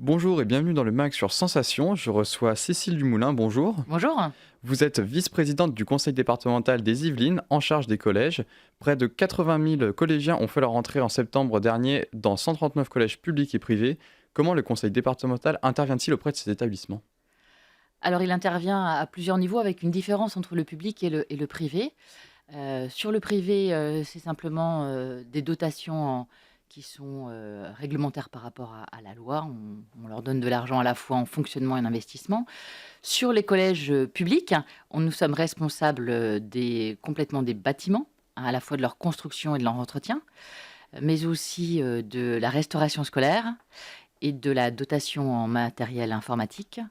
Bonjour et bienvenue dans le MAG sur Sensation. Je reçois Cécile Dumoulin, bonjour. Bonjour. Vous êtes vice-présidente du conseil départemental des Yvelines en charge des collèges. Près de 80 000 collégiens ont fait leur entrée en septembre dernier dans 139 collèges publics et privés. Comment le conseil départemental intervient-il auprès de ces établissements? Alors il intervient à plusieurs niveaux avec une différence entre le public et le privé. Sur le privé, c'est simplement, des dotations qui sont, réglementaires par rapport à la loi. On leur donne de l'argent à la fois en fonctionnement et en investissement. Sur les collèges, publics, nous sommes responsables, complètement des bâtiments, hein, à la fois de leur construction et de leur entretien, mais aussi, de la restauration scolaire et de la dotation en matériel informatique.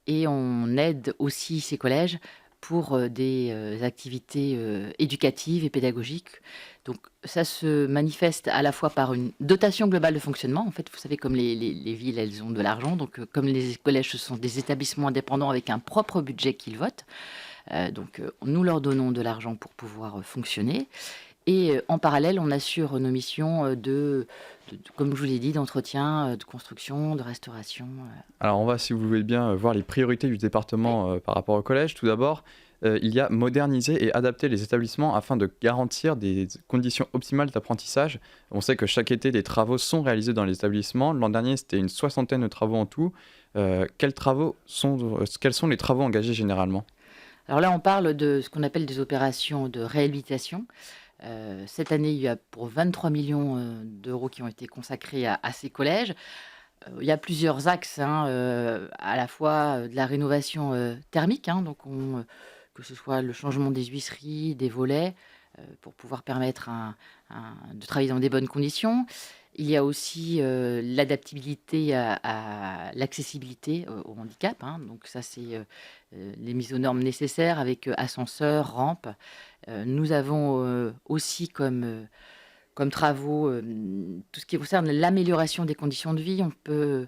Et on aide aussi ces collèges pour, des, activités, éducatives et pédagogiques. Donc ça se manifeste à la fois par une dotation globale de fonctionnement. En fait, vous savez, comme les villes, elles ont de l'argent, donc comme les collèges, ce sont des établissements indépendants avec un propre budget qu'ils votent, nous leur donnons de l'argent pour pouvoir, fonctionner. Et en parallèle, on assure nos missions, comme je vous l'ai dit, d'entretien, de construction, de restauration. Alors on va, si vous voulez bien, voir les priorités du Oui. département par rapport au collège. Tout d'abord, il y a moderniser et adapter les établissements afin de garantir des conditions optimales d'apprentissage. On sait que chaque été, des travaux sont réalisés dans les établissements. L'an dernier, c'était une soixantaine de travaux en tout. Quels sont les travaux engagés généralement? Alors là, on parle de ce qu'on appelle des opérations de réhabilitation. Cette année, il y a pour 23 millions d'euros qui ont été consacrés à ces collèges. Il y a plusieurs axes, hein, à la fois, de la rénovation, thermique, hein, que ce soit le changement des huisseries, des volets, pour pouvoir permettre de travailler dans des bonnes conditions. Il y a aussi, l'adaptabilité à l'accessibilité, au handicap, hein, donc ça c'est, les mises aux normes nécessaires avec, ascenseur, rampe. Nous avons, aussi comme travaux, tout ce qui concerne l'amélioration des conditions de vie. On peut,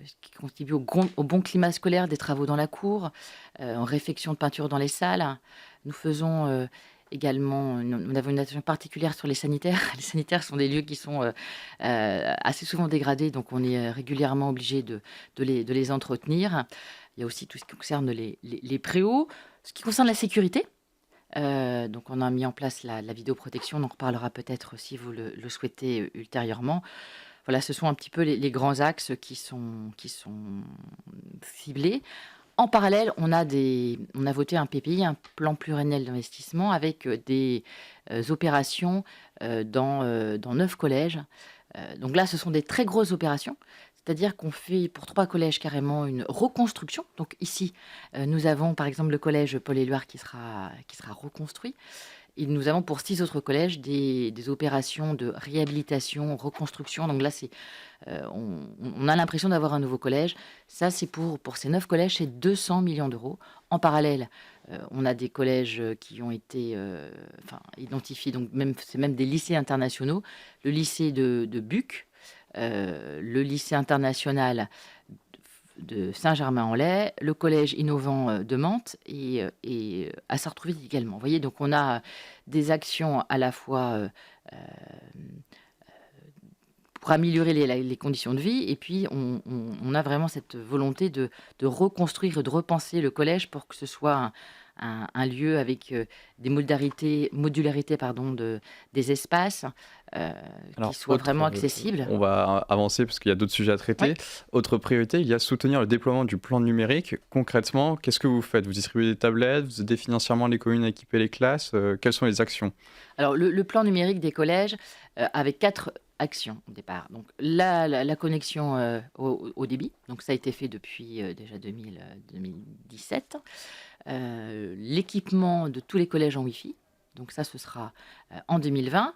ce qui contribue au bon climat scolaire, des travaux dans la cour, en réfection de peinture dans les salles. Nous faisons, également nous avons une attention particulière sur les sanitaires. Les sanitaires sont des lieux qui sont, assez souvent dégradés, donc on est, régulièrement obligé de les entretenir. Il y a aussi tout ce qui concerne les préaux. Ce qui concerne la sécurité, donc on a mis en place la vidéoprotection, on en reparlera peut-être si vous le souhaitez, ultérieurement. Voilà, ce sont un petit peu les grands axes qui sont ciblés. En parallèle, on a voté un PPI, un plan pluriannuel d'investissement avec, des, opérations, dans 9 collèges. Donc là, ce sont des très grosses opérations, c'est-à-dire qu'on fait pour 3 collèges carrément une reconstruction. Donc ici, nous avons par exemple le collège Paul-Éluard qui sera reconstruit. Et nous avons pour 6 autres collèges des opérations de réhabilitation, reconstruction. Donc là, on a l'impression d'avoir un nouveau collège. Ça, c'est pour ces 9 collèges, c'est 200 millions d'euros. En parallèle, on a des collèges, qui ont été, identifiés, donc c'est même des lycées internationaux. Le lycée de Buc, le lycée international de Saint-Germain-en-Laye, le collège innovant, de Mantes et à Sartrouville également. Vous voyez? Donc on a des actions à la fois, pour améliorer les conditions de vie et puis on a vraiment cette volonté de reconstruire et de repenser le collège pour que ce soit un lieu avec, des modularités pardon des espaces, heu, qui Alors, soient vraiment accessibles. on va avancer parce qu'il y a d'autres sujets à Oui. traiter. Autre priorité, il y a soutenir le déploiement du plan numérique. Concrètement, qu'est-ce que vous faites? Vous distribuez des tablettes, vous aidez financièrement les communes à équiper les classes, quelles sont les actions? Alors le plan numérique des collèges, avait 4 actions au départ. Donc la connexion, au débit, donc ça a été fait depuis, déjà 2017. L'équipement de tous les collèges en Wi-Fi, donc ça ce sera, en 2020.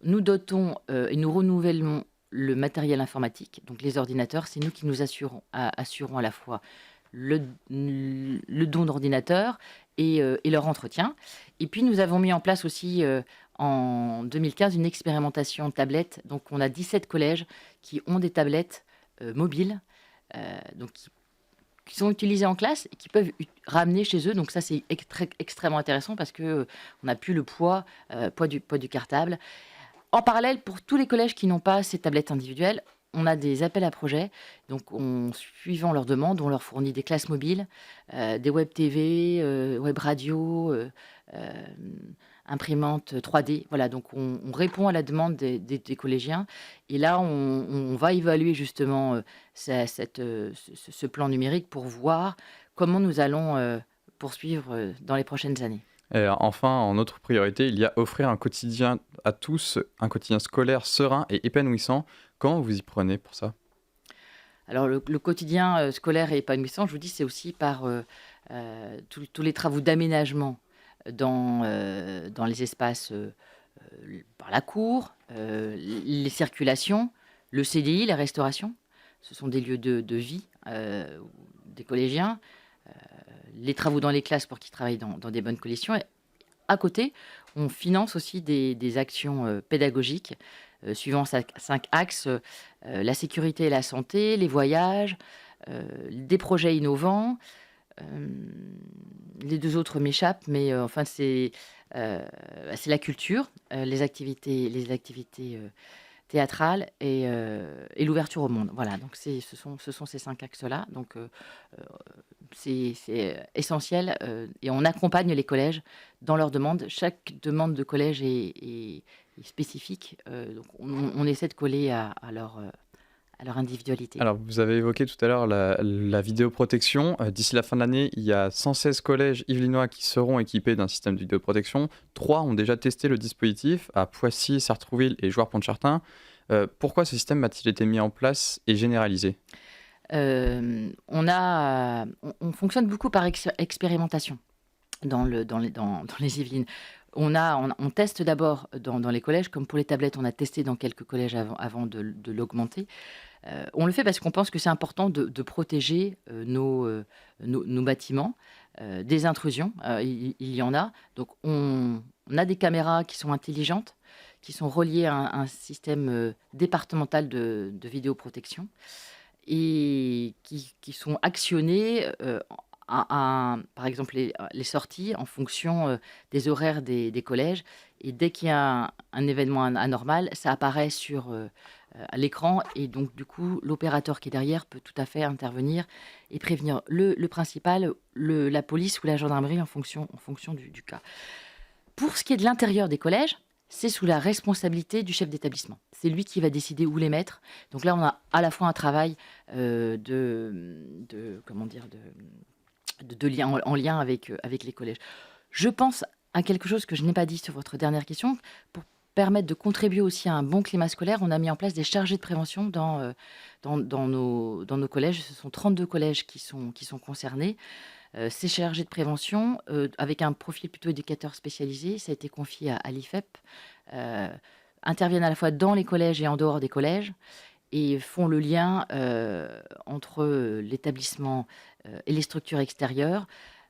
Nous dotons, et nous renouvellons le matériel informatique, donc les ordinateurs. C'est nous qui nous assurons à la fois le le don d'ordinateurs et leur entretien. Et puis nous avons mis en place aussi, en 2015, une expérimentation tablette. Donc on a 17 collèges qui ont des tablettes, mobiles, donc qui sont utilisées en classe et qui peuvent ramener chez eux. Donc ça, c'est extrêmement intéressant parce que on n'a plus le poids du cartable. En parallèle, pour tous les collèges qui n'ont pas ces tablettes individuelles, on a des appels à projets. Donc, suivant leurs demandes, on leur fournit des classes mobiles, des web TV, web radio, imprimantes 3D. Voilà, donc on répond à la demande des collégiens. Et là, on va évaluer justement ce plan numérique pour voir comment nous allons poursuivre dans les prochaines années. Et enfin, en autre priorité, il y a offrir un quotidien à tous, un quotidien scolaire serein et épanouissant. Comment vous y prenez pour ça? Alors le quotidien scolaire et épanouissant, je vous dis, c'est aussi par tous les travaux d'aménagement dans les espaces, par la cour, les circulations, le CDI, la restauration. Ce sont des lieux de vie des collégiens. Les travaux dans les classes pour qu'ils travaillent dans des bonnes conditions. Et à côté, on finance aussi des actions pédagogiques suivant cinq axes, la sécurité et la santé, les voyages, des projets innovants. Les deux autres m'échappent, mais enfin, c'est la culture, les activités théâtrales et l'ouverture au monde. Voilà, donc ce sont ces cinq axes-là. Donc, c'est essentiel et on accompagne les collèges dans leurs demandes. Chaque demande de collège est spécifique, donc on essaie de coller à leur individualité. Alors, vous avez évoqué tout à l'heure la vidéoprotection. D'ici la fin de l'année, il y a 116 collèges yvelinois qui seront équipés d'un système de vidéoprotection. 3 ont déjà testé le dispositif à Poissy, Sartrouville et Jouarre-Pontchartrain. Pourquoi ce système a-t-il été mis en place et généralisé? On fonctionne beaucoup par expérimentation dans les Yvelines. On teste d'abord dans les collèges, comme pour les tablettes, on a testé dans quelques collèges avant de l'augmenter. On le fait parce qu'on pense que c'est important de protéger nos bâtiments des intrusions. Il y en a. Donc, on a des caméras qui sont intelligentes, qui sont reliées à un système départemental de vidéoprotection et qui sont actionnées par exemple, les sorties en fonction des horaires des collèges. Et dès qu'il y a un événement anormal, ça apparaît à l'écran. Et donc, du coup, l'opérateur qui est derrière peut tout à fait intervenir et prévenir le principal, la police ou la gendarmerie en fonction du cas. Pour ce qui est de l'intérieur des collèges, c'est sous la responsabilité du chef d'établissement. C'est lui qui va décider où les mettre. Donc là, on a à la fois un travail en lien avec les collèges. Je pense à quelque chose que je n'ai pas dit sur votre dernière question. Pour permettre de contribuer aussi à un bon climat scolaire, on a mis en place des chargés de prévention dans nos collèges. Ce sont 32 collèges qui sont concernés. Ces chargés de prévention, avec un profil plutôt éducateur spécialisé, ça a été confié à l'IFEP, interviennent à la fois dans les collèges et en dehors des collèges et font le lien entre l'établissement et les structures extérieures.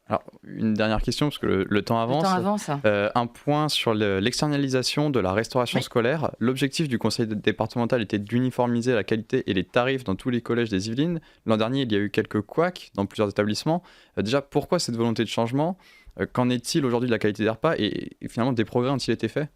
Alors, une dernière question, parce que le temps avance. Le temps avance. Un point sur l'externalisation de la restauration Oui. scolaire. L'objectif du conseil départemental était d'uniformiser la qualité et les tarifs dans tous les collèges des Yvelines. L'an dernier, il y a eu quelques couacs dans plusieurs établissements. Déjà, pourquoi cette volonté de changement? Qu'en est-il aujourd'hui de la qualité des repas et finalement, des progrès ont-ils été faits?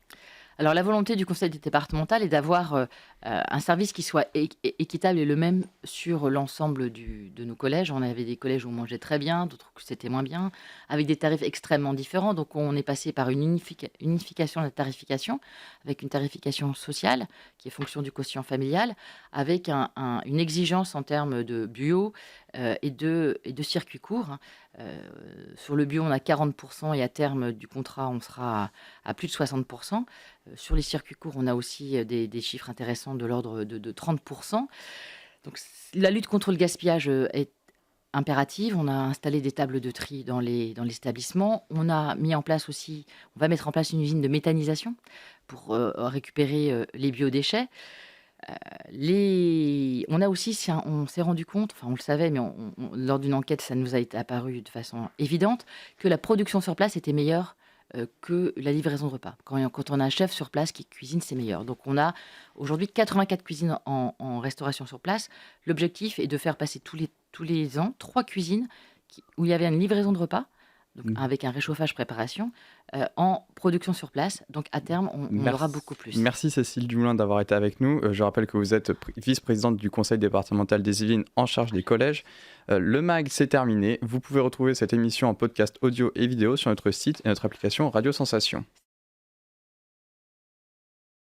Alors, la volonté du conseil départemental est d'avoir un service qui soit équitable et le même sur l'ensemble de nos collèges. On avait des collèges où on mangeait très bien, d'autres où c'était moins bien, avec des tarifs extrêmement différents. Donc, on est passé par une unification de la tarification, avec une tarification sociale, qui est fonction du quotient familial, avec une exigence en termes de bio et de circuits courts, hein. Sur le bio, on a 40% et à terme du contrat, on sera à plus de 60%. Sur les circuits courts, on a aussi des chiffres intéressants de l'ordre de 30%. Donc, la lutte contre le gaspillage est impérative. On a installé des tables de tri dans les établissements. On va mettre en place une usine de méthanisation pour récupérer les biodéchets. On a aussi, on s'est rendu compte, enfin on le savait, mais lors d'une enquête, ça nous a été apparu de façon évidente, que la production sur place était meilleure que la livraison de repas. Quand on a un chef sur place qui cuisine, c'est meilleur. Donc on a aujourd'hui 84 cuisines en restauration sur place. L'objectif est de faire passer tous les ans 3 cuisines où il y avait une livraison de repas donc avec un réchauffage-préparation, en production sur place. Donc à terme, on aura beaucoup plus. Merci Cécile Dumoulin d'avoir été avec nous. Je rappelle que vous êtes vice-présidente du conseil départemental des Yvelines en charge des collèges. Le MAG, c'est terminé. Vous pouvez retrouver cette émission en podcast audio et vidéo sur notre site et notre application Radio Sensation.